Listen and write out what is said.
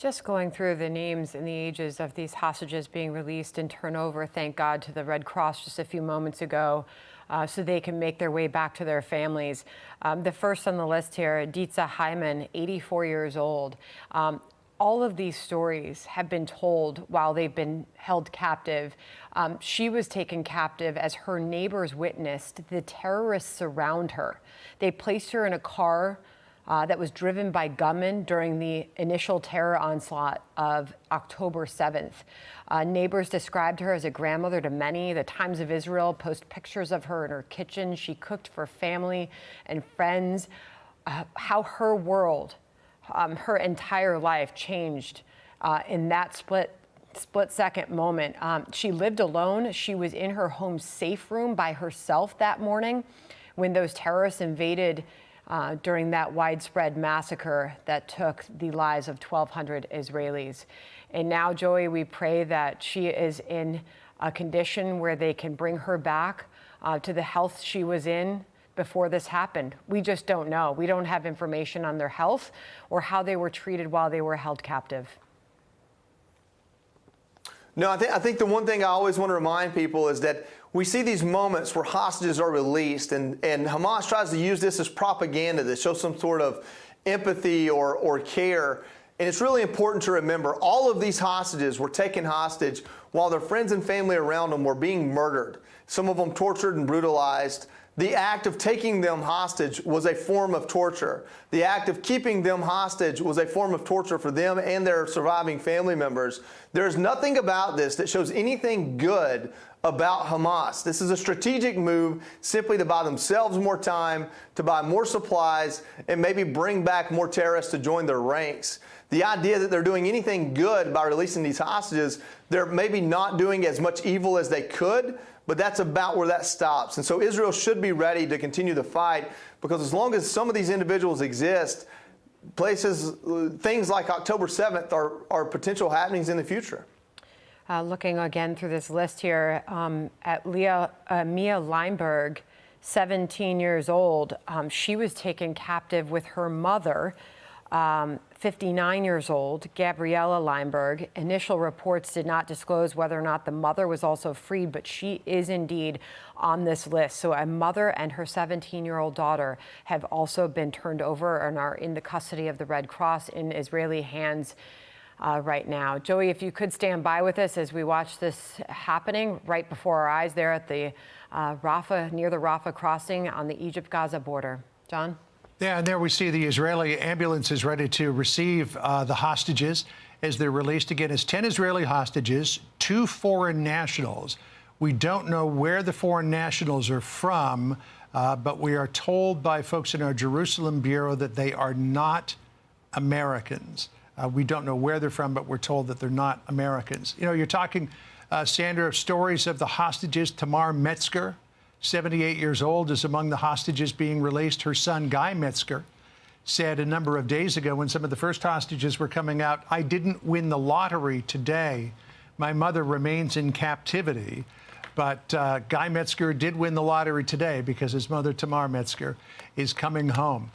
Just going through the names and the ages of these hostages being released and turned over, thank God, to the Red Cross just a few moments ago, so they can make their way back to their families. The first on the list here, Dietza Hyman, 84 years old. All of these stories have been told while they've been held captive. She was taken captive as her neighbors witnessed the terrorists surround her. They placed her in a car that was driven by gunmen during the initial terror onslaught of October 7th. Neighbors described her as a grandmother to many. The Times of Israel post pictures of her in her kitchen. She cooked for family and friends. How her world, her entire life changed in that split-second moment. She lived alone. She was in her home safe room by herself that morning when those terrorists invaded during that widespread massacre that took the lives of 1,200 Israelis. And now, Joey, we pray that she is in a condition where they can bring her back to the health she was in before this happened. We just don't know. We don't have information on their health or how they were treated while they were held captive. No, I think the one thing I always want to remind people is that we see these moments where hostages are released, and Hamas tries to use this as propaganda to show some sort of empathy or care. And it's really important to remember all of these hostages were taken hostage while their friends and family around them were being murdered, some of them tortured and brutalized. The act of taking them hostage was a form of torture. The act of keeping them hostage was a form of torture for them and their surviving family members. There's nothing about this that shows anything good about Hamas. This is a strategic move simply to buy themselves more time, to buy more supplies, and maybe bring back more terrorists to join their ranks. The idea that they're doing anything good by releasing these hostages, they're maybe not doing as much evil as they could, but that's about where that stops. And so Israel should be ready to continue the fight, because as long as some of these individuals exist, things like October 7th are potential happenings in the future. Looking again through this list here at Mia Leinberg, 17 years old. She was taken captive with her mother, 59 years old, Gabriella Leinberg. Initial reports did not disclose whether or not the mother was also freed, but she is indeed on this list. So a mother and her 17-year-old daughter have also been turned over and are in the custody of the Red Cross in Israeli hands right now. Joey, if you could stand by with us as we watch this happening right before our eyes there at the near the Rafah crossing on the Egypt-Gaza border. John? Yeah, and there we see the Israeli ambulances ready to receive the hostages as they're released. Again, it's 10 Israeli hostages, 2 foreign nationals. We don't know where the foreign nationals are from, but we are told by folks in our Jerusalem bureau that they are not Americans. We don't know where they're from, but we're told that they're not Americans. You know, you're talking, Sandra, stories of the hostages. Tamar Metzger, 78 years old, is among the hostages being released. Her son, Guy Metzger, said a number of days ago when some of the first hostages were coming out, "I didn't win the lottery today. My mother remains in captivity." But Guy Metzger did win the lottery today because his mother, Tamar Metzger, is coming home.